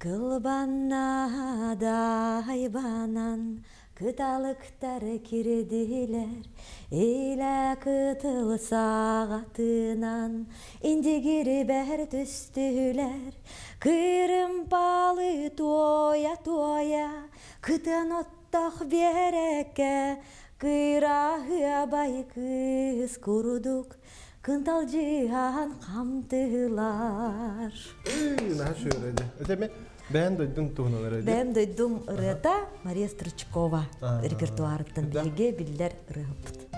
Кылбанна дайбанан кыталыктар кирдилер, эйлә кытыл сағатынан индигири бәр түстүлер, кырымпалы тоя, кытын оттақ берекке, кырахы абай кыз курдук, кынтал жихан қамтылар. Наша öyle. Öteme ben duydum tuğnaları öyle. Ben duydum ырыта Мария Стручкова репертуарыттан биге биллер ырыппыт.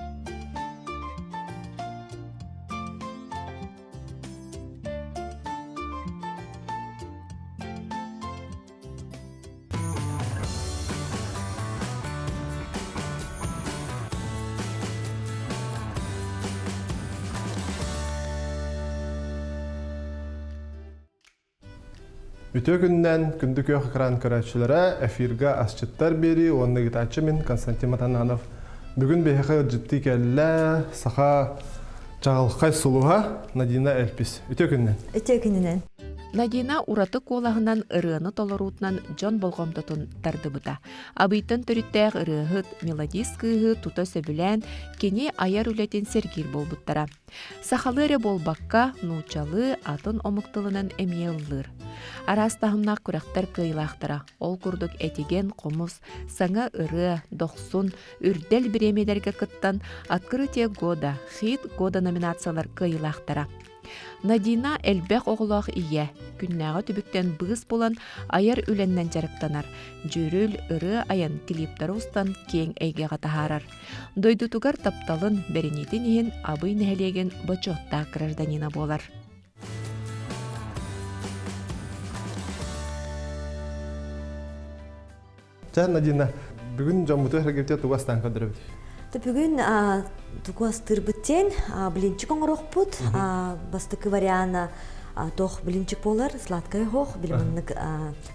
Ütü günden gündük yok ekran körәçülere efirga asçıtlar beri onu gitaçı min Konstantin Matananov. Bugün bir hekayet ciddi kelle saha çağılkay suluha Nadina Elpis. Ütü günden. Ütü günden. Надина ураты колағынан ырыны толорутынан Джон болғомдотун тардыбыта. Абыйтын төріттәғ ырыгыт, мелодискыгы тута сөбілән кене аяр үлетен сергир болбуттара. Сахалыры болбаққа нучалы атын омықтылынан әмиеллыр. Арастағымнақ күрәқтар кыйлақтыра. Ол күрдік әтеген қомыз, саңа ыры, доқсун, үрдел біремедерге кыттан открытие года, хит года номинациялар кыйлақтыра. Надина әлбәқ оғылақ ие, күннәға түбіктен бұғыз болан аяр үленнен жарықтанар. Жүріл, ұры аян клиптары ұстан кең әйгеға тахарар. Дойдутугар тапталын бәрінетін еген абый нәлеген бачотта гражданина болар. Ча Надина, бүгін жамбуты әргепте туғастан қадыры бді? Бүгін туғастыр біттен білінчік оңырық бұд. Бастықы вариана тоқ білінчік болар, сладкай хоқ, білімінік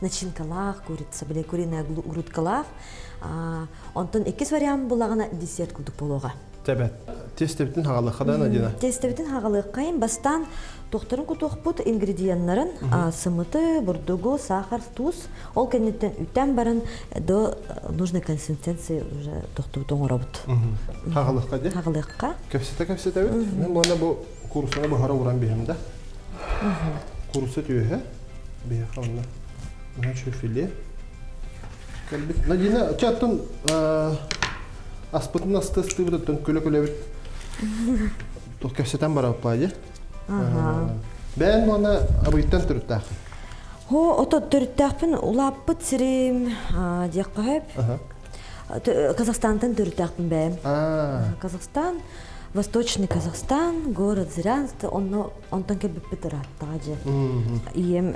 начинкалақ, курица, біле куриная грудкалақ. Онтын екіз вариан болағына десерт күлдік болуға. Тәбәт. Тестебітін хағалыққа да, Надина? Тестебітін хағалыққайын бастан тоқтарын күтоқ бұд ингредиентларын сымыты, бурдугу, сахар, туз. Ол кәнеттен үттен барын до нужной консистенции уже тоқты тоңыра бұд. Хағалыққа де? Хағалыққа. Көпсеті өт? Мен бұланда бұл курсына бұхара ұран бейім да. Курсы түйе, бейі қауына. Мұна шөфіле. Надина, чаттың аспытын асты-асты бұдаттың көлі-көлі біт. Тұқ көпсетен бара ұппайды. Бән оны абыйттан түріттәқін? Хо, ото түріттәқпін ұлаппыт сірім дек қойып. Казахстантан түріттәқпін бәйім. Казахстан, Восточный Казахстан, город Зырянск, онтан кәбіп бітір аттағаджы. Ием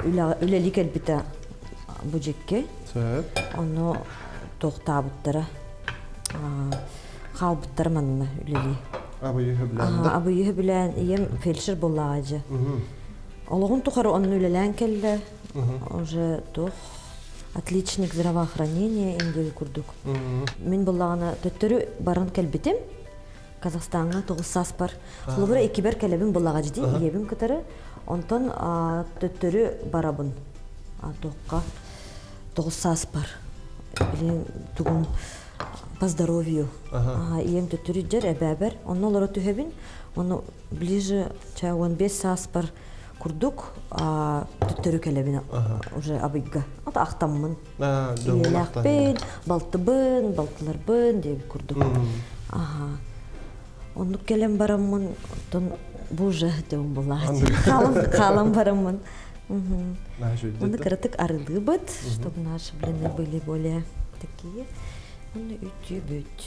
үләлі кәлбіті бұжекке. Оны тоқта бұттыры. Қал бұттыр манына үләлі. Абыйығы білән да? Абыйығы білән, ием фельдшер болағаджы. Олығын тұқары оның үләлән кәлі. Уже тоқ отличник здравоохранения индегі күрдік. Мен болағына төттірі барын кәлбітім. Казахстанға тоғыз сас бар. Құлыбыры екібер кәлебін болағаджы дей, ебім кітірі. Онтан төттірі барабын. Тоққа тоғыз сас бар. Білен тұғын по здоровью. Ием төттірі жер әбәбір. Оны олары түйебін. Оны ближе 15 сас бар күрдік. Төттірі кәлебін уже абыйға. Ата ақтамын. Еләқпен, балтыбын, балтыларбын деп күрдік. Оны кәлем барамын, бұжы деуім болады. Қалам барамын. Оны кірітік арылы бұд, чтобы наши блины были более такие. Оны үті бүт.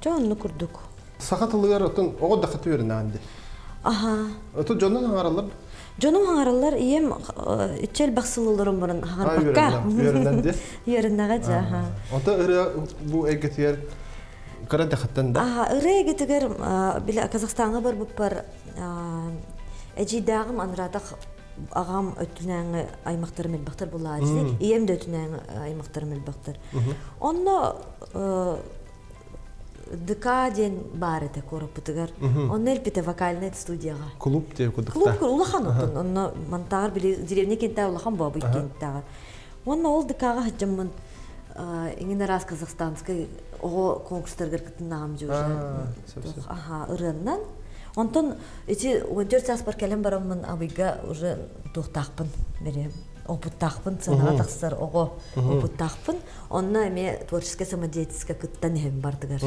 Жоны күрдік. Сақатылығар отын оғы дақыты өрін әнді? Отын жонын аңаралар? Жоным аңаралар, ем үтчел бақсылылырым бұрын ағарбаққа. Өрінәнде? Өрінәға жа. Онта ұры бұл әйгетігер қара дақыттан да? Ұры әйгетігер Казахстанға бар бұп бар әжейдағым анырадақ ағам өттінәңі аймақтарым әлбақтар бұл әжейді. Ием де өттінәңі аймақтарым әлбақтар. Онна ДК ден бар это корпутыгар. Он эльпите вокальная студияга. Клуб деп кудукта. Клуб улахан отын. Он монтагар били деревня кенте улахан бабы кенте. Он ол ДКга хаҗымын иңне раз Казахстанской ого конкурстарга кытынам же уже. Ага, ырыннан. Онтон эти 14 час бар келем барамын абыйга уже тохтакпын берем. Опыттақпын, санаға тақсыр, оғы опыттақпын. Онна әме творческая самодеятельская күттен әм бардығар.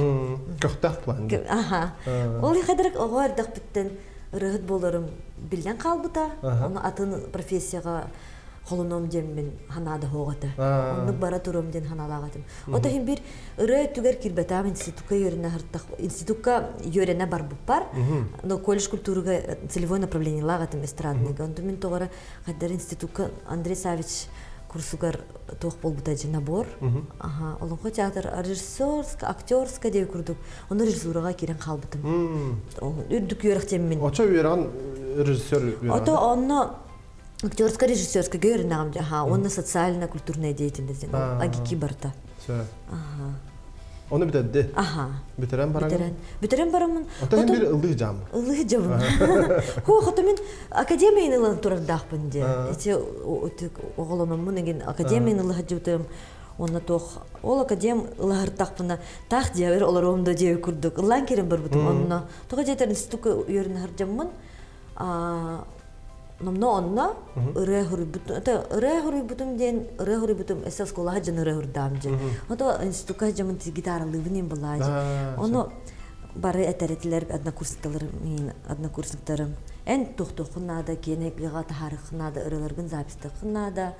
Көқтақ план. Аха. Ол еқадырық оғы ардақ біттен рығыт болырым білден қалбыта. Оны атын профессияға қолыном деммен ханады хоғаты. Оны бара тұрым ден ханалағатым. Ота хем бір ұры түгер кирбетам институтка йөріне хырттақ. Институтка йөріне бар бұп бар. Но колледж культурыға целевой направление лағатым эстрадныға. Онды мен тоғыра қаддар институтка Андрей Савич курсугар тоқ бол бұтайжы набор. Олыңғы театр режиссерска, актерска деп күрдік. Оны режиссураға керен қалбытым. Үрдік йөріқ теммен. Оча үйерған режиссер үйерған? Ото онны актерско режиссерско görünüm ha onun sosyal kültürne деятельности агики барта. Ага. Onu bitirdi. Aha. Bitiren baran. Bitiren baramın. Ota hem bir ıldığı cam. Ылдый жам. Хо хатамин академияны лан турдахпын де. Эти оголонумун еген академияны лахажутым. Онна тох ол академ лахартахпына тах дебер оларымда дебе күрдүк. Лан керем бар бутум онна. Тога жетер институтка үйөрүн харжаммын. Номно онна рехури бутум ден рехури бутум эсэс школа хаджан рехур дамжы. Ото институтка хаджамын гитара лыбнем балажы. Оно бары этеретлер однокурсниктарым. Эн тухтухнада кенегига тарихнада ырыларгын запистахнада.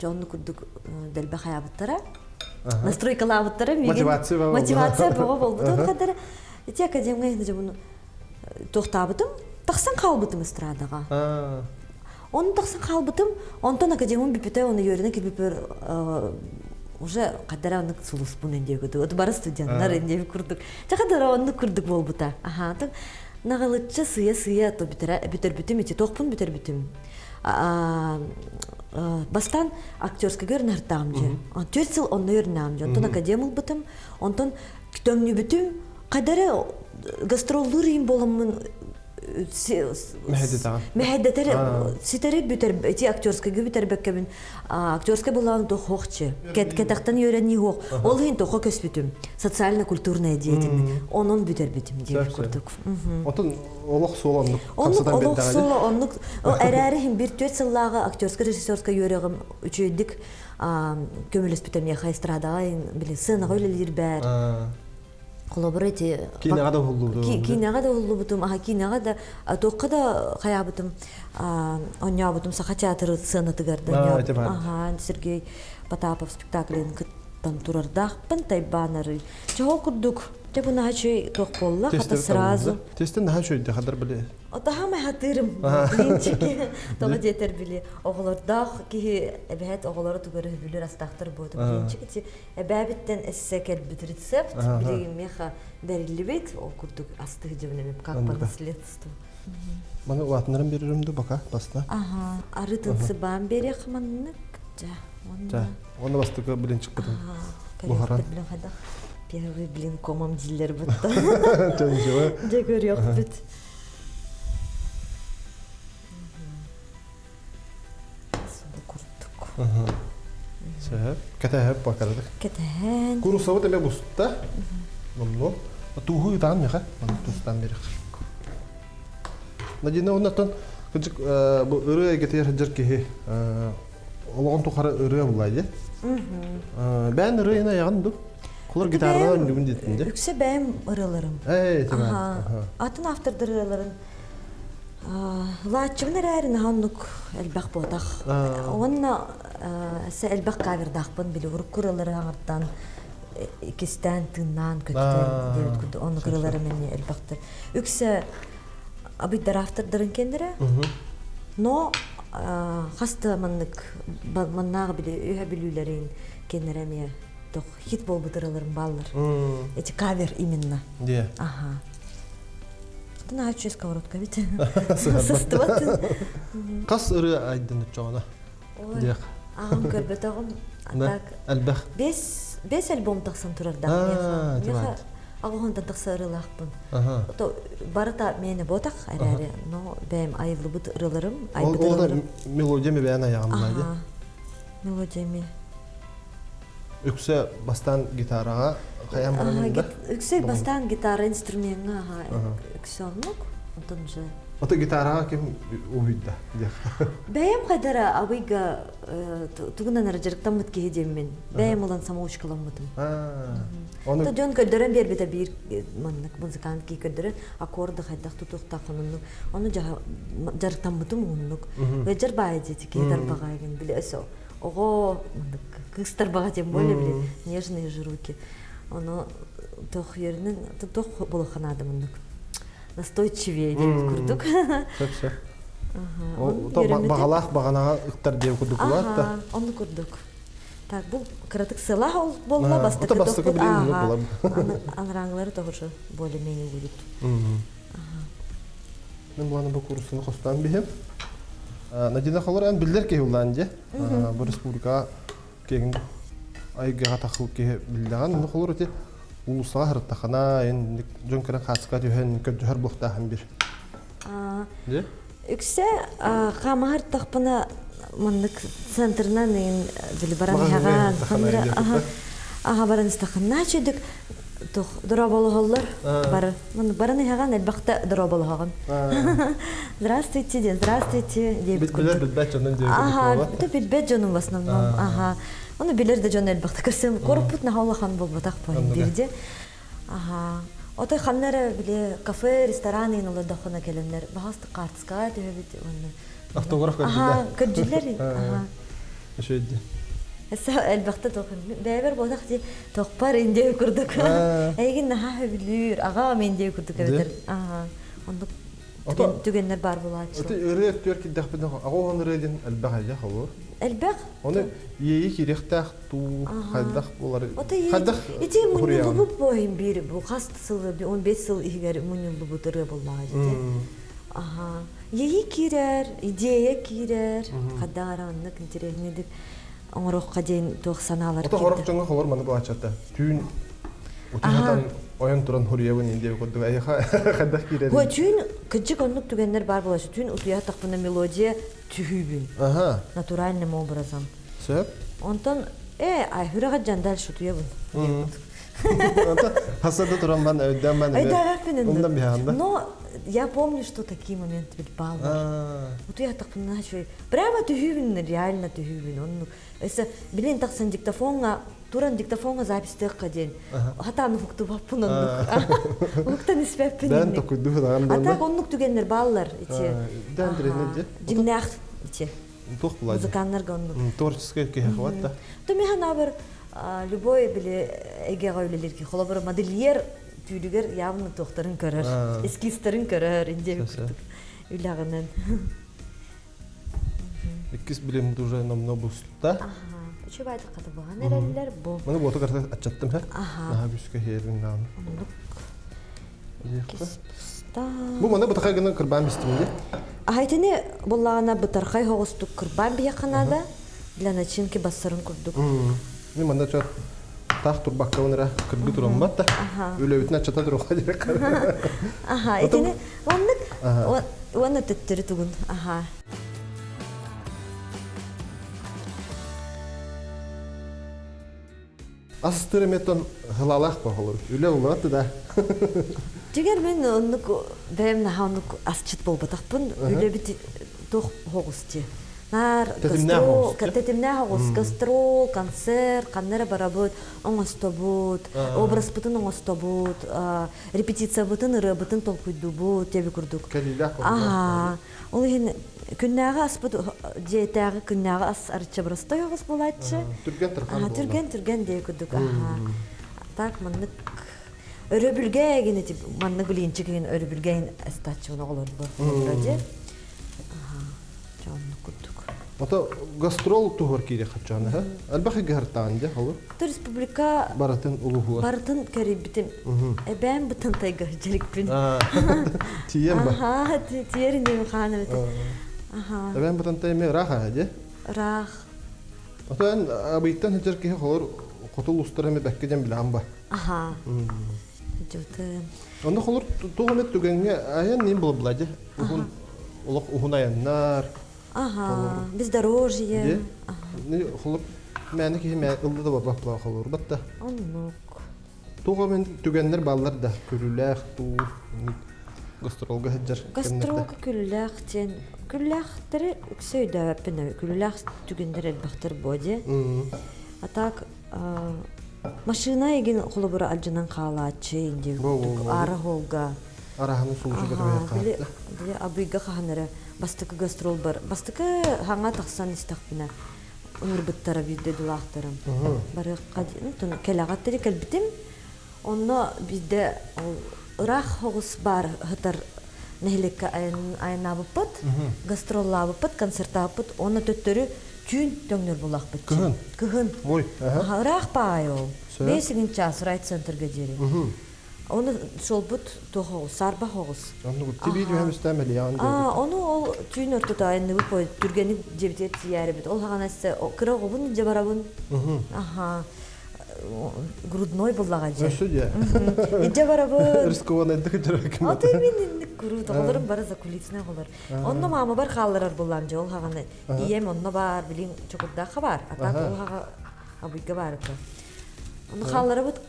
Жонну күрдүк делбе хаябыттара. Настройкалабыттара меген. Мотивация болду. Кадыр эти академия жамын тохтабытым, тахсан калбытым эстрадага. Он тахсан калбытым, онтон академиум бипете оны йөрүнө кирбипер уже кадара аны сулуспун эндегөдү. От бара студенттар эндеби курдук. Жакадара аны курдук болбута. Аха, так нагалычча сыя то битер битим эти тохпун битер битим. Бастан актерска көрүн артамжы. 4 жыл онны өрнамжы. Онтон академиум битим, онтон күтөмнү битим. Кадара гастролдурим боламын Мехедетер ситери битер эти актерска битер беккебин актерска булан то хохче кетактан йөрәни хох ол хин то хокес битим социально культурная деятельность онун битер битим дип күрдүк. Отун олох солонлук капсадан бетте. Олох солонлук әрәри хин 4 жыллага актерска режиссерска йөрәгем үчөйдик көмөлөс битем я хайстрадага биле сценага үлелер бар. Коллаборати кинага да болду. Кинага да болду бутум, кинага да тоққа да хаябытым. Оня бутум саха театр сценатыгарда. Сергей Потапов спектаклен кыттан турардах пынтай банары. Чого курдук? Тебу нахачой тоқ болла, хата сразу. Тестен нахачой да хадар биле. Отахама хатырым. Блинчики тоға жетер биле. Оғылардах ки эбәһәт оғылары тугары билер астахтар болды. Блинчики эбәбиттен эссекел бит рецепт билеген меха дәрилебет ол курдук асты жебнем как по наследству. Мана уатнарым берерімді бака баста. Ага, арытынсы бам берек маннык. Оны бастыға блинчик бітім. Бухаран. Первый блин комам дилер бутта. Төнжева. Дегөр yok бит. Кетәһәп бакардык. Кетәһән. Курусавы да бустта. Момно. Туху дан меха. Тустан берек. Надина оннан кыжык бу ыры гетер жырки олгон тухары ыры булайды. Бән ырына ягынды. Кулар гитарага үндүгүн детинде. Үксе бәм ырыларым. Тамам. Атын автордыр ырыларын. Лачымнар әрін ханнук әлбәқ ботақ. Онна әсі әлбәқ кавердақпын білі ұрық күрілері аңырттан икістен тыңнан көттен оны күрілері мәне әлбәқтір. Үксе абыйдар автордырын кендірі, но қасты маннағы білі үйе білулерін кендірі ме хит бол бұдырылырын балылар. Эти кавер именно. Ага. Тына ачу сковородка бит. Состыват. Кас ыры айдын чоғана. Ой. Ағым көрбет ағым. Так. Әлбәқ. 5 альбом тақсан тұрарда. Меха Ағуын да тақсырылақпын. Ага. Барыта мені ботақ әрәрі, но бәйім айылы бұт ұрылырым, айбыт Ол да ұрылырым. мелодия ме бәйін аяғымда, Ага, мелодиями. Үксе бастан гитараға қаян баранында? Үксей бастан гитара инструментіңі үксе олмық, онтын же. Ота гитараға кем уйда? Бәйім қайдара абыйға тұғынан әрі жарықтан мұт кейдем мен. Бәйім олан самоучкалан мұтым. Та жон көддөрөн бербете бир музыкант ки көддөрөн аккорды хайдак тутуктак онун ону жарыктан бутум оннук вежер байди тикедер багайын биле өсө ого кыстар бага тем более биле нежные же руки ону тох yerinin тох болоханады мындык настойчивее деп курдук все багалах баганага ыктар деп курдук булат ону курдук. Так, бұл кратык села болла бастыкы тохпут. Анраңлары тоғыршы более-менее будет. Мен бұланы бұл курсыны қостан бейім. Надина қалар ән білдер кей ұлан де. Бұл республика кегін айғаға тақылып кей білдіған. Мен қалар өте ұлысаға ғырттақана, жон кәрін қатысқа түйен көджігір бұқтағын бір. Үксе қама ғырттақпына мандык центрнан били баран яган хамра ага баран истахна чедик тох дроболголлар бар мен баран яган элбакта дроболган здравствуйте ден здравствуйте деп ага это билбет жонун в основном ага оны билер да жон элбакта кесем корпутна хавлахан болбатак поин бирде ага отой ханнара биле кафе ресторан инолы дахына келенлер багасты картска деп оны автограф кәділді. Ага, кәділер. Ага. Эше едді. Әсі әлбақты тоқын. Бәйбір болдақ де тоқпар ендеу күрдік. Әйген наға білір. Аға мендеу күрдік әбетер. Ага. Ондық түгенлер бар болады. Оты өрі өттер кеддіқ бідін аға оған өрейден әлбәқ әлі қалуыр. Әлбәқ? Оны ейі керектәқ ту қайдақ болар. Оты ете мұнылы бұп бойын бері. Бұл қасты сылы 15 сыл егер мұнылы бұтыры болмайды. Ага. Ей кирер, идея кирер, қадаранлық интереснедік оңырыққа дейін тоқсаналар кетті. Ота орақ жаңға қалар маны бұл ачатта. Түйін ұтығатан ойын тұран хұриябын ендеу көрді. Әйіға қадақ кирер. Ой, түйін күджік онлық түгендер бар болашы. Түйін ұтыяттық бұны мелодия түйібін. Натуральным образом. Сөп? Онтан, айхыраға жандал шутуябын. Хасада тұран бан өйден бан ондан бияғанда. Но я помню, что такие моменты ведь бал. Вот я так понимаю, что прямо тюбин, реально тюбин. Если блин так сан диктофона, туран диктофона запись тек один. Хата ну фукту бапун он. Фукта не спят пенин. Да, такой дух да. А так он нук тугенер баллар эти. Да, дренеде. Димнях эти. Тух плачь. Музыканнар гонну. Творческая кехвата. То меня навер любой были эгеройлелер ки холобыр модельер түйдігер явно тоқтарын көрір, эскизтерін көрір, индеу күрдік үйлағынан. Эккіз білем дұжа намна бұсылда? Ага, үші байды қаты бұған әрәлілер бұл. Мұны бұты қарта атчаттым, хә? Аға бүске херін нағын. Бұл мұны бұтықай гынан кірбан бістімде? Ағайтыны бұлағына бұтарқай хоғыстық кірбан бияқанада для начинки бассарын күрдік. Мен мұнда чөт тақ турбаққа оныра кіргі тұрам бат та, өлі өтін атчата тұруға дирек қары. Аха, етені оны түттірі түгін. Аха. Асыстыры меттон ғылалақ ба олар, өлі олаты да. Жүгер мен онық бәйім наға онық асчыт бол батақпын, өлі біті тоқ хоғысты. Тетимнää hogus, gastrol, концерт, каннера барабыт, оңостобут, образ бутын оңостобут, репетиция бутын, ыры бутын толкуйду бут, тебе курдук. Ага, ол ген күннәгә аспыт диетәгә күннәгә ас арча бростой hogus булатчы. Түрген дей курдук. Ага. Так мындык өрө билге гене тип манны билинчи ген өрө билген астачы олар бу. Вроде. Ага. Жонны курдук. Ота гастрол туһар кире хачаны, ха? Албахи гартан де, халыр. Республика баратын улуһуа. Баратын карибитим. Эбен бутан тайга jerikpin. Тием ба. Ага, тиерин де хана бит. Ага. Эбен бутан тайме раха де. Рах. Ота абыйттан хәҗер ки халыр котул устырымы бәккедән биләм ба. Ага. жутын. Онда холор тугамет түгенге аян нем булып булади? Ухун улук ухун аяннар. Ага, бездорожье. Не холор мәне ки мә ылды да бабак була холор батта. Оннук. Тугамет түгеннер баллар да көрүләх ту гастролга хаҗар. Гастролга күлләх тен. Күлләхтер үксөйдә пене. Күлләх түгендер элбахтер боди. А так машина еген холобура алҗынан калачы инде. Ары холга. Араханы сулжу Били абыйга ханара бастыкы гастрол бар. Бастыкы ханга таксан истакпина. Унурбыттара бидде дулахтарым. Бары кадин тун келагаттыр келбитим. Онно бидде ырах хогус бар хатар нехлекке айнабыппыт, гастроллабыппыт, концертабыппыт, оны төттөрү күн төңнөр булакпыт. Кыгын. Ой, Ырах пайол. 5 час райцентрге жери. Оны шолбут тохо сарба хогус. Анну тибиди хэмстэмэл яан. Оны ол күн ортота айны бу түргени жебитет яре бит. Ол хаганасы кырогубун жабарабын. Грудной буллага же. Судья. Иде барабын. Рискованный дыгырак. Аты мен груд олорым бар за кулисне олор. Онно мама бар халлар буллам же ол хаганы. Ием онно бар билин чокурда хабар. Атак ол хага абыйга бар. Онно халлары бут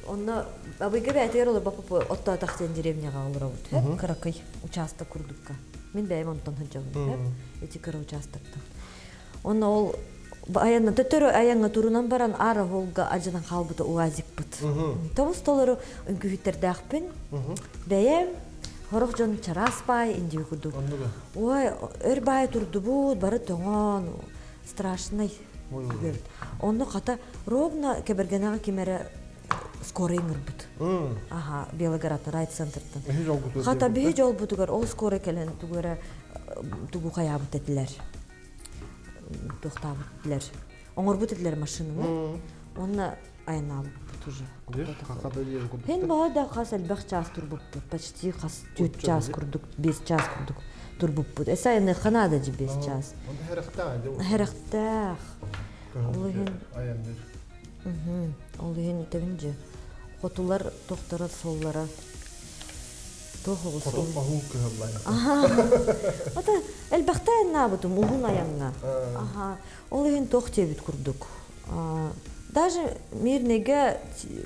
онно абыйга бәтер олор бапы отта тахтен деревняга олор бут. Хеп каракай участок курдукка. Мен бәйм онтон хаҗам. Эти кара участоктан. Онно ол аянна төтөрө аянга турунан баран ары волга ажынан халбыты уазик бут. Томус толору үнгүттердәхпин. Бәйем хорох жон чараспай инди курдук. Ой, эрбай турду бут, бары тоңон. Страшный. Онно ката ровно кебергенага кимере скорый ңырбыт. Ага, Белгород райцентртан. Ката бе жол бутугар ол скорый келен тугара тугу каябыт этилер. Тохтабытлар. Оңорбут этилер машинаны. Онна айнабыт уже. Хен бада касал бах час турбуп, почти 4 час курдук, 5 час курдук турбуп. Эса эне ханада же 5 час. Херахтах. Олген аяннер. Олген тебинже. Хотулар тохтара соллара. Тохогус. Ахун кыһаллай. Ата элбахта набытым угун аянга. Олген тохтебит курдук. Даже мирнеге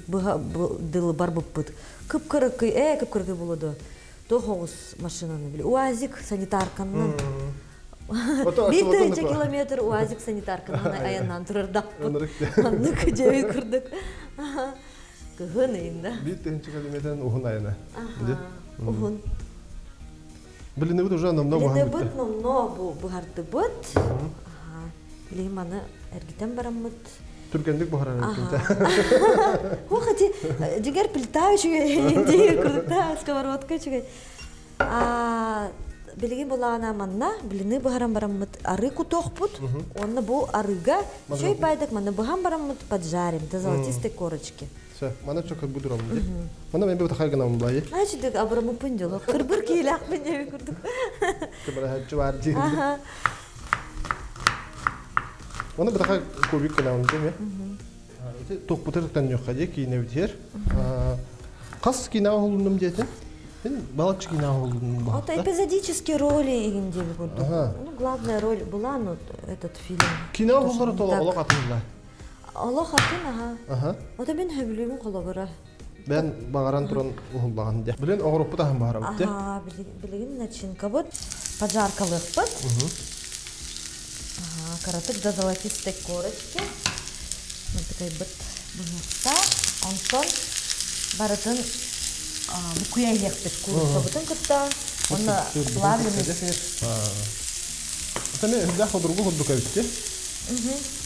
дылы бар буппыт. Кыпкырыкы болоду. Тохогус машинаны биле. УАЗик санитарканын. 1 километр УАЗик санитарканын аяннан турарда. Анны кыжебит курдук. Кыгын инде. 1 километрден ухун аяна. Ухун. Билине бут уже намно багат. Билине бут намно багарды бут. Билине маны эргитен бараммыт. Түргендик бахарар экенде. Хохати дигер плита инде курдукта сковородка чугай. Билиген булана манна, билине багарам бараммыт. Ары кутохпут. Онна бу арыга чөй байдык маны багам бараммыт поджарим до золотистой корочки. Все, мана чөкөр будурам. Мана мен бут хайганам бай. Значит, абрамы пындылы. Кырбыр килак мене курдук. Кыбара чуар ди. Оны бутака кубик кылам деме. Ток бутыртан жок хаҗа киневдер. Кас кинав болдум дейтин. Мен балачы кинав болдум. Это эпизодические роли инде курдук. Ну, главная роль была, ну, этот фильм. Кинав болдур толок атында. Аллах атын, Ота мен хөбүлүмүн колобура. Ben bağıran turun uğulağın diye. Bilen oğrup da hem bağıra bitti. Bilgin начинка вот. Поджаркалык бут. Каратык до золотистой корочки. Вот такой бут. Бунуста. Онтон барытын букуя ехтык курса бутын кытта. Оны плавленый сыр. Это мен да ходургу ходука битти.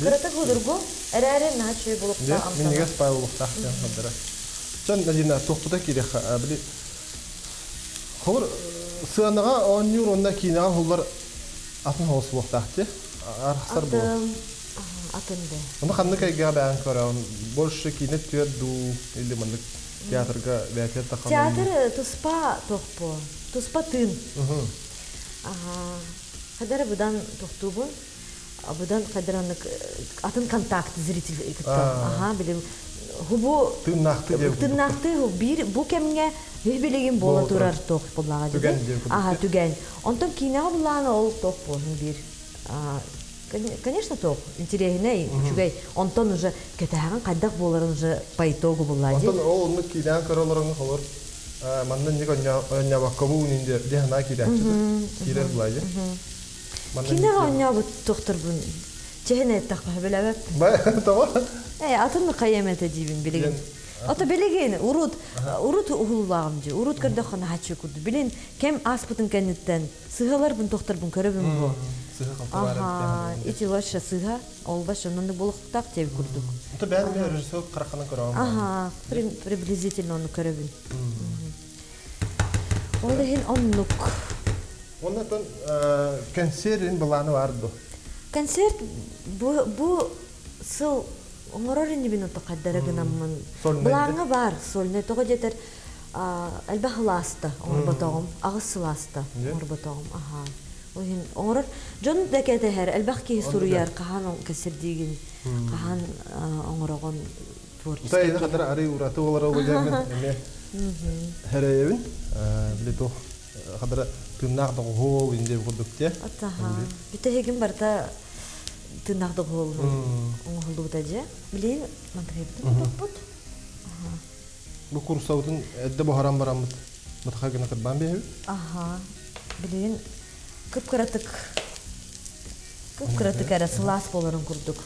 Каратык ходургу. Эре наче булукта амтана. Мен неге спай булукта ходура. Sen nadina tohpuda kirek bili. Xor sığanağa 10 eurona kina hollar atın hosu vaqtı. Arxsar bu. Atındı. Onu qanday kayga bayan koran. Больше kine tüydu ili manlık teatrga teatr taxan. Teatr tuspa tohpo. Tuspa tın. Hadar budan tohtubun. Абыдан кадраннык атын контакт зритель ага билем хубу тыннакты бир бу кемге билеген бола турар тох булага диде ага түген онтон кинага буланы ол тох болун бир конечно тох интересный чугай онтон уже кетаган кайдак боларын уже по итогу булади онтон ол уну кинага королорун холор мандан не коня вакабу нинде дехна кирачы кирер булажы кинага оня бу тохтор бун чехне такпа белебеп бай тама атын каямета дибин билеген ата билеген урут ухуллагымжы урут кырдахана хачы курду билен кем аспытын кенеттен сыгалар бун тохтор бун көрөбүн бу ага ити ваша сыга ол баш онун булуктак деп курдук ата бәрі режиссер каракана көрөм ага приблизительно onu көрөбүн ол деген оннук оннан концертин буланы барды концерт бу сыл оңорор инде бин отокаддарагынаммын булаңы бар сольный тога жетер албахласта орботогум агысыласта орботогум ага ойын оңорор жон декете хер албахки суруяр кахан кесердиген кахан оңорогон творческий тайна кадар ари ураты олар болгон эме хереевин билето кадар тыннак догол инде курдукте атаха битегин барта тыннак догол оңолдутажы билин мантребит бут бу курсаудын эдде бу харам барамыт мутхагына кырбан беби ага билин кыпкыратык арасылас боларын курдук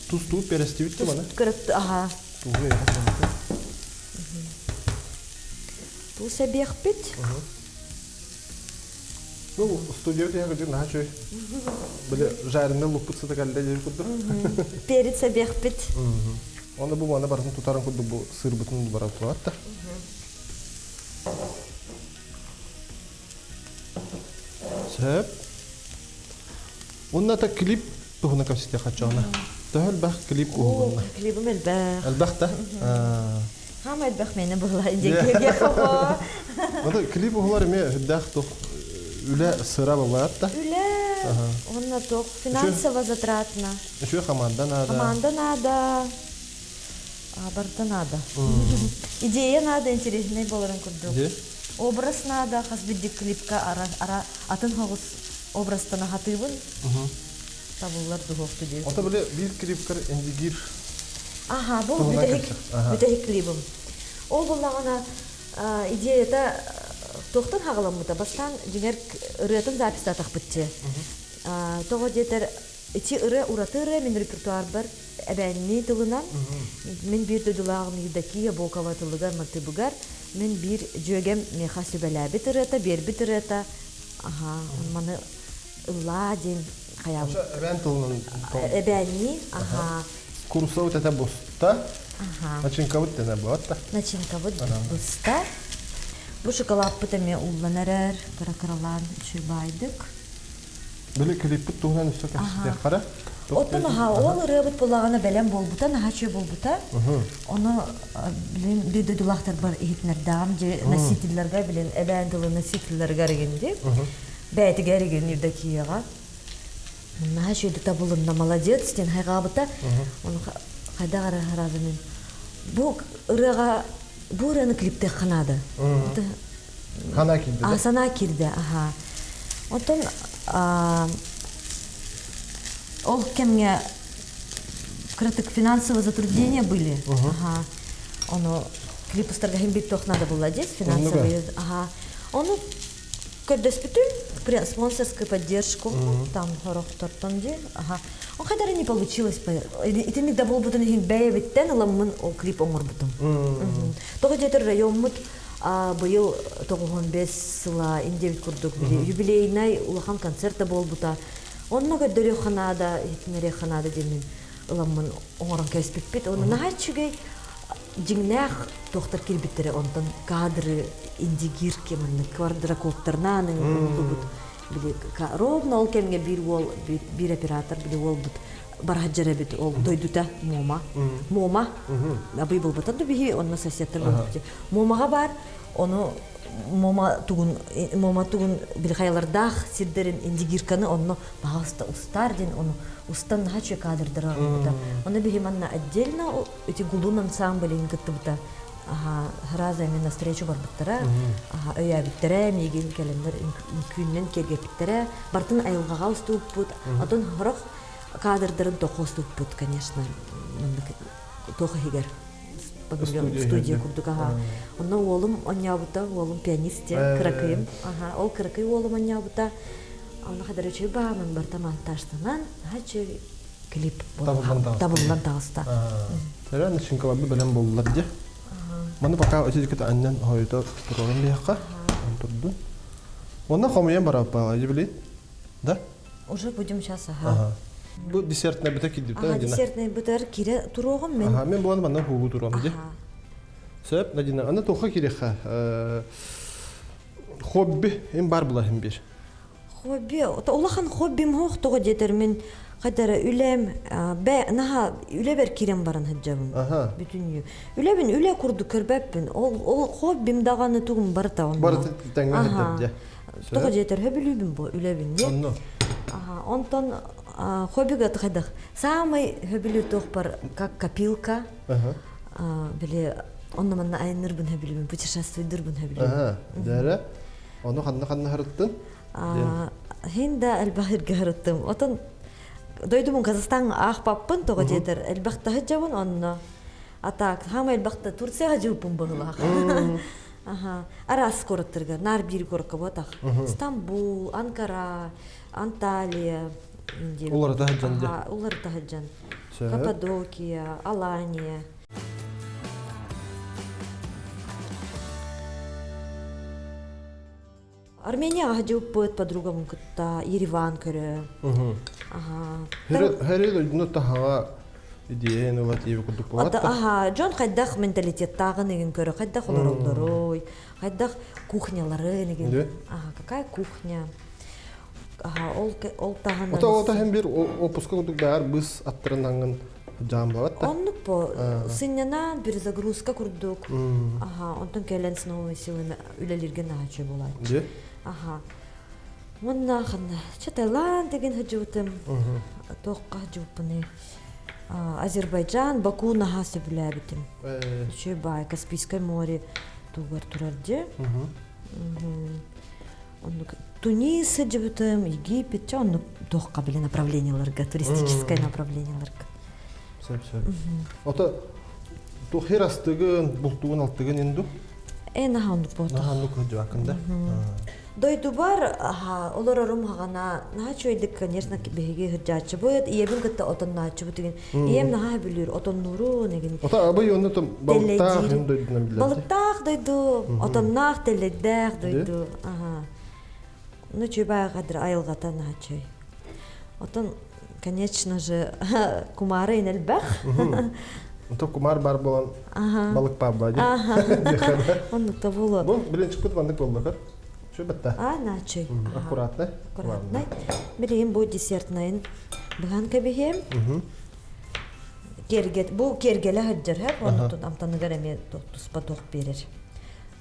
туз перестивитти мана кырат ага ту себехпит ну студияда я говорю начал были жареные лупцы так далее же куда перед себехпит он был мана барсын тутаран куда был сыр бутун барат туатта сеп он это клип тухна касите хачана тахал бах клип угна клип мелбах البخته هم البخ мене була индегерге хава вот клип углар ме хдахту үле сыра булатта үле онна ток финансово затратно еще команда надо барта надо идея надо интересный боларын курдук образ надо хасбидди клипка ара атын хагыс образтана хатыбын табыллар дугокту дейт ата биле бир клипкар эндигир ага бул бүтек клибим ол буллагана идеяда тоқтан хагаламыта бастан жигер ырытын записта тахпытчы того жетер ичи ыры уратыры мен репертуар бар эбенни тылынан мен бир дөдүлагын Евдокия Бокова тылыгар мартыбыгар мен бир жөгем меха сүбеләбит ырыта бербит ырыта ага маны ылла ден каябы эбен тылынан эбенни ага курсау тата буста начинка вот тена бота начинка вот буста бу шоколад пытаме улланарар каракаралан чүбайдык биле клипти туган үстө кастык кара оттон ол рыбыт булагана белем болбута нахачы болбута оны билен биде дулахтар бар ихитнердам же носительлерге билен эбендилы носительлерге регенди бәйти гәреген Евдокияга нахачы табылында молодец ден хайгабыта оны кайда карады мен бу ырыга бу ырыны клипте ханады хана кирди сана кирди ага оттон ол кемге кратык финансовые затруднения были ага оно клипустарга химбит тох надо было здесь финансовые ага оно көрдөспүтүн спонсорскую поддержку там хорохтортонди ага он кайдары не получилось итимик да болбутун хин бэйбиттен ыламмын ол клип оңорбутум тога жетер районмут быйыл 95 сыла индебит курдук юбилейный улахан концерта болбута онно көдөрү ханада итнере ханада демен ыламмын оңорон кеспиппит оны нахачыгай жиңнах доктор кирбиттере онтон кадры индигир кемин квадрокоптернаны болбут били ровно ол кемге бир оператор били болбут бараджарабит ол дойдута мома абый болбутан да бихи онна соседтер болбут момага бар оны мома тугун билхайлардах сиддерин индигирканы онно багаста устар ден оны устан хачы кадрдыра бута. Оны бихиманна отдельно эти гулун ансамблин гыттыбыта. Раза мен на встречу барбыттара. Өйә биттере, мигин келендер күннен керге биттере. Бартын айылгага уступпут. Атон хорох кадрдырын тохоступпут, конечно. Тохо хигер. Студия курдук. Онна олым онябыта, олым пианист, кыракыйым. Ол кыракый олым онябыта. Оны кадар өчөй баамын барта монтажтанан, хачы клип табылдан тагыста. Тэрэн шинкаларды белән булдылар ди. Маны пока өтөдүк аннан хойто турган бияка. Турду. Онна хомуян барапа, билет. Да? Уже будем сейчас, Бу десертная бите кидип та. Десертная битер кире турогым мен. Мен буаны мандан хугу турам ди. Сөп Надина, аны тоха киреха. Хобби ин бар була хим бир. Хобби, улахан хоббим хох тога жетер мен кадара үлем наха үлебер кирем барын хаджабым. Бүтүн үлебин үле курду көрбөппүн. Ол хоббим даганы тугум бар та он. Бар теңген хетеп. Тога жетер хөбүлүбүм бу үлебин. Онно. Онтон хоббига тадах. Самый хөбүлү тохпар как копилка. Биле онно манна айнырбын хөбүлүбүн, путешествийдирбын хөбүлүбүн. Дәре. Оны ханна харыттын. Хинда албахир гарыттым. Отон дойдумун Казахстан ахпаппын тога жетер. Албахта хаджабын онно. Атак хама албахта Турцияга жуппун багылах. Арас короттырга, нар бир корка ботак. Стамбул, Анкара, Анталия, Улар тахаджан. Улар тахаджан. Каппадокия, Алания. Армения жуппыт подругам кытта, Ереван көрө. Херел ну тахага идея инновативы курдук болот. Жон кайдах менталитеттагы неген көрө, кайдах олоролдорой, кайдах кухнялары неген. Какая кухня? Ол тагын. Ол тагын бир опуска курдук бар быз аттырынанган жам болот да. Оннук по сыннана бир загрузка курдук. Онтон келен снова силами үлелерген ачы болот. Монна ханна Чатайланд деген хаджутым. Токка жупны. Азербайджан, Баку нахасы билебитим. Чөбай, Каспийское море тугар турарди. Тунис хаджутым, Египет, он токка били направленияларга, туристическое направленияларга. Сөп. Ота тухирастыгын, бултугун алтыгын инду. Нахандык бот. Нахандык хаджуакында. Дойду бар, олар орум хагана, наха чойдык, конечно, беге хыржачы боят, иебин кытта отон начы бутыгын. Ием наха билир, отон нуру, неген. Ота абай онны там балыктах хем дойдуна билерди. Балыктах дойду, отоннах теледдах дойду. Ну, чойбай кадыр айылгата наха чой. Отон, конечно же, кумары инелбах. Ота кумар бар болан балык пабба, де? Онны табулы. Бұл біленчік бұд вандық болдықыр. Бетта. Начай. Аккуратно. Аккуратно. Берем бу десертнайын. Бұған кәбігем. Бу кергелі хаджар хәп. Оны тут амтаны ғараме тұспа тоқ берер.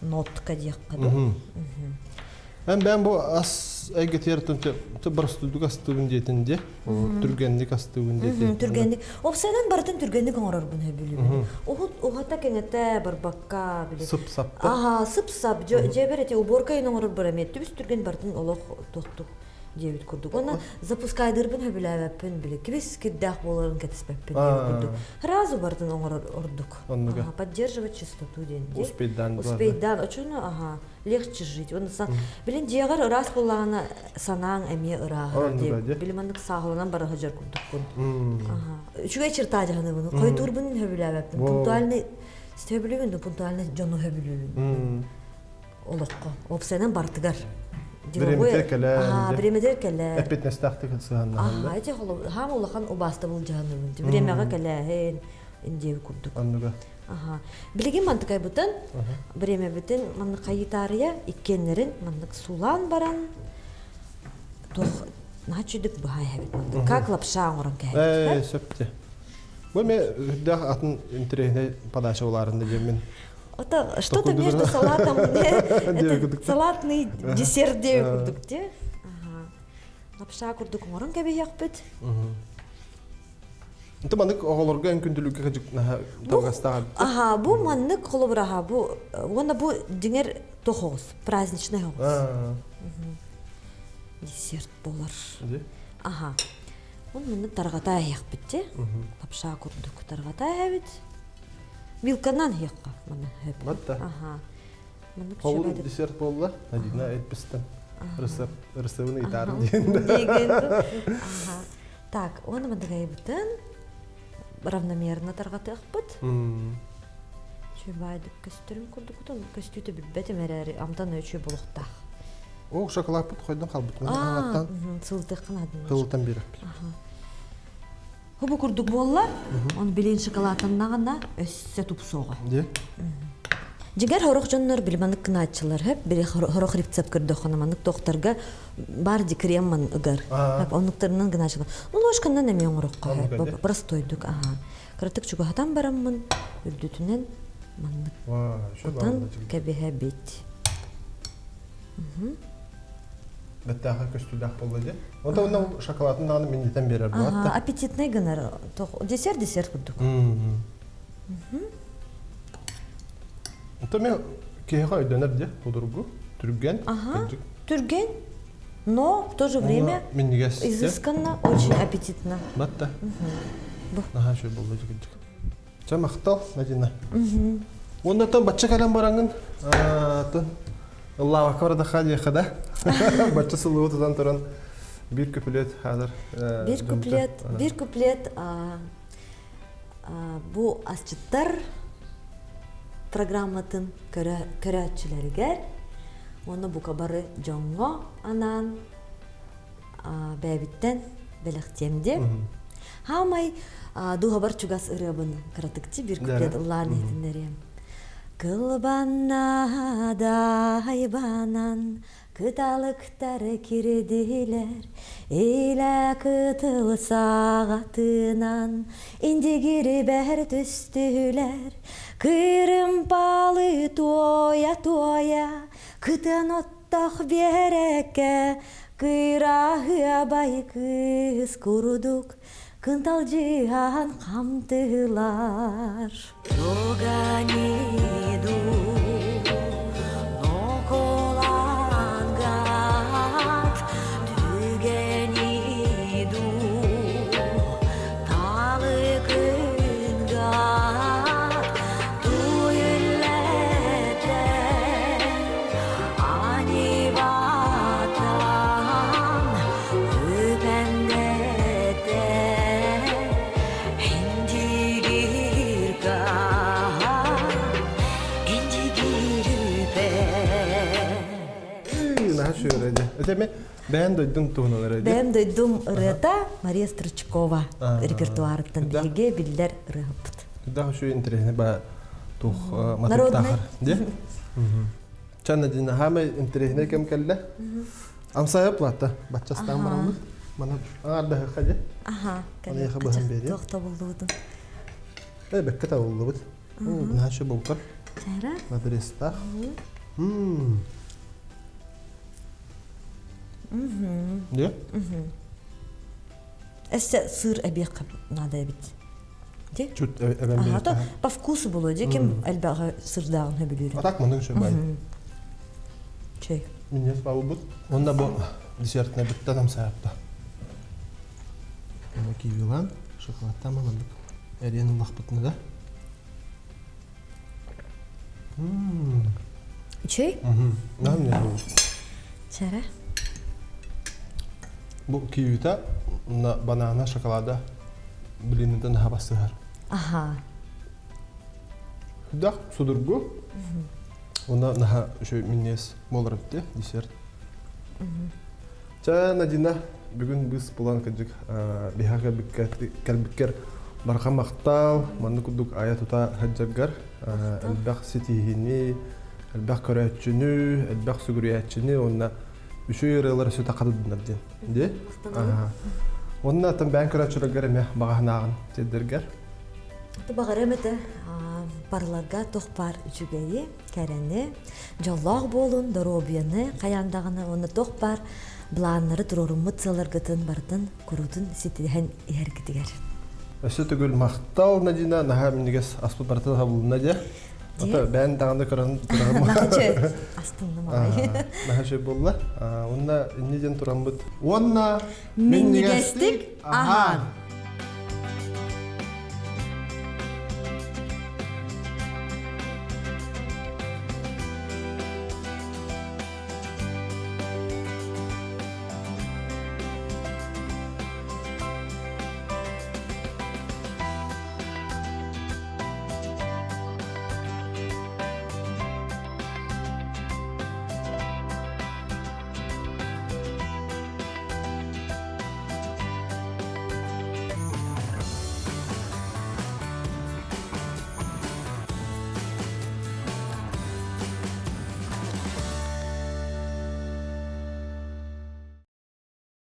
Нотка дейк қаду. Бән бұ ас әйгі тертім бір студық астығын дейтінде. Түргендік астығын дейтінде. Түргендік. Опсайдан бартын түргендік оңырар бұн әбілі. Оғата кәңетті бір баққа білі. Сып-сапты. Сып-сап. Жебер әте уборка ең оңырар бір әмет. Түбіс түрген бартын олық тоқтық. Дебит курдук. Оны запускайдырбын хөбүләбәппин биле. Кибис киддах боларын кәтеспәппин курдук. Разу бардын оңор ордук. Поддерживать чистоту ден. Успейдан. Очуну легче жить. Оны билен диягар раз боллагана санаң эме ырагы деп. Билемандык сагылынан бара хажар курдук. Үчүгө чырта жаны буну. Кой турбун хөбүләбәппин. Пунктуальный стебилүгүн, пунктуальный жону хөбүлүгүн. Олокко. Опсенен бартыгар. Бремедер келе. Эпет нестахты кылсыганнагында. Эти холо хам улахан убасты бул жаныбын. Бремега келе индеби курдук. Аннуга. Билеген мантыкай бутын. Бреме бутын маны кайытарыя иккенлерин мандык сулан баран. Тох начыдык бай хабит мандык. Как лапша оңорон кайыт. Сөпте. Бу ме да атын интернет подачаларында жемен Это что-то между салатом и салатный десерт деу курдук, де? Лапша курдук морон кебе яқпыт. Это маннык оголорга күндүлүккө кыжык талгастаган. Бу маннык холобраха, бу деңер тохоз, праздничный хогоз. Десерт болар. Он мені тарғата яқпыт, де? Лапша курдук тарғата яқпыт. Вилканан яққа мені хөп. Батта. Холун десерт болла, Надина айтпыстан. Рысыбыны итарын дейінді. Так, оны мындыға ебітін равномерно тарғаты яқпыт. Чөбайды көстірін күрдік ұтын, көстүйті білбәтім әрәрі амтан өчі болуқтақ. О, шоколад бұт қойдан қалбыт. Сылтық қынадың. Қылытан беріп. Хубу күрдік болла, оны білейін шоколадыннағына өссе тұпсоға. Жегер хорох жоннор билманык кынаатчылар хеп бири хорох рецепт көрдө ханаманык доктарга бар ди кремман ыгар. Хеп онуктарынан кынаачылар. Ложкандан эме оңорокко хеп простойдук. Кыртык чугатан бараммын үрдүтүнөн маннык. Ва, шо Тан кебеhe бит. Беттаха көстүдак болду де. Онда шоколадын дагы мендетен берер болот. Аппетитный гынар. Десерт курдук. Это мен кейха өйдөнөр де, подругу, түрген. Түрген, но в то же время изысканно, очень аппетитно. Батта. Ага, шо болду жигит. Ча мактал, Надина. Онда там бачча калам бараңын. Аллах акбар да хади хада. Бачча сулуу тутан туран бир куплет хазыр. Бир куплет бу асчыттар программатын көрәтчілергер. Оны бұқа бары жоңға анан бәбіттен бәліқтемде. Хамай дуға бар чугас ұрабын қыратықчы бір күплет ұлларын етіндерем. Кылбанна дайбанан кыталықтары кирдилер, Эйлә кытыл сағатынан индигири бәр түстілер. Кырымпалы тоя-тоя, кытын оттақ береке, кырағы абай кыз курдук, кынтал жихан қамтылар. Тоганиду, ноколангат, түгениду, талы кынгат, туйлете, аниватан, үпендете, Öteme ben duydum tuğnaları. Ben duydum rıta Maria Strachkova repertuarıdan bilge biller rıhıptı. Daha şu interesine ba tuh matematik tahar. De? Çanna dina hama interesine kem kelle? Amsa yaplatta. Bahçastan baramız. Bana arda hakaje. Aha. Bana yakabaham beri. Tohta buldum. Bekkata oldu. Nah şu bukar. Cara? Madresta. Ne? Это сыр объект надо бить. Де? Чуть эбен Ага, то по вкусу было, де кем элбага сырдагын хөбүлүрү. А так мындың шо бай. Чей. Мен ес бабы бут. Онда бу десертіне бітті адам саяпты. Оны кивилан, шоколадта мамандық. Әренің лақпытыны да. Чей? Нам не бұл. Чара? Бұл кивита банана шоколада блиніден хабастығар. Ага. Хүдақ судыргу. Онда наха шөй минес болар бітті, десерт. Ча, Надина, бүгін біз бұлан кәджік бихаға кәлбіккер барқа мақтал, манны күдік ая тута хаджагар, әлбәқ сетихini, әлбәқ көрәтчіні, әлбәқ сүгірәтчіні, онна үші ерелер сөйті қадыдынар ден. Де? Онна атын бән көрәтчілігер әме бағанағын теддергер. Это бағарам это барларга тохпар үчүгейи кәрәне жоллог болун доробияны каяндагыны оны тохпар бланнары туруруммут сыларгытын бартын курутун ситиһен иһергитигер. Өсө түгүл мактал Надина наха минигес аспы барты хабулна же. Ата бән тагында көрән турам. Нахачы астынны май. Нахачы булла. Онна иннеден турамбыт. Онна Миннигестик ахан.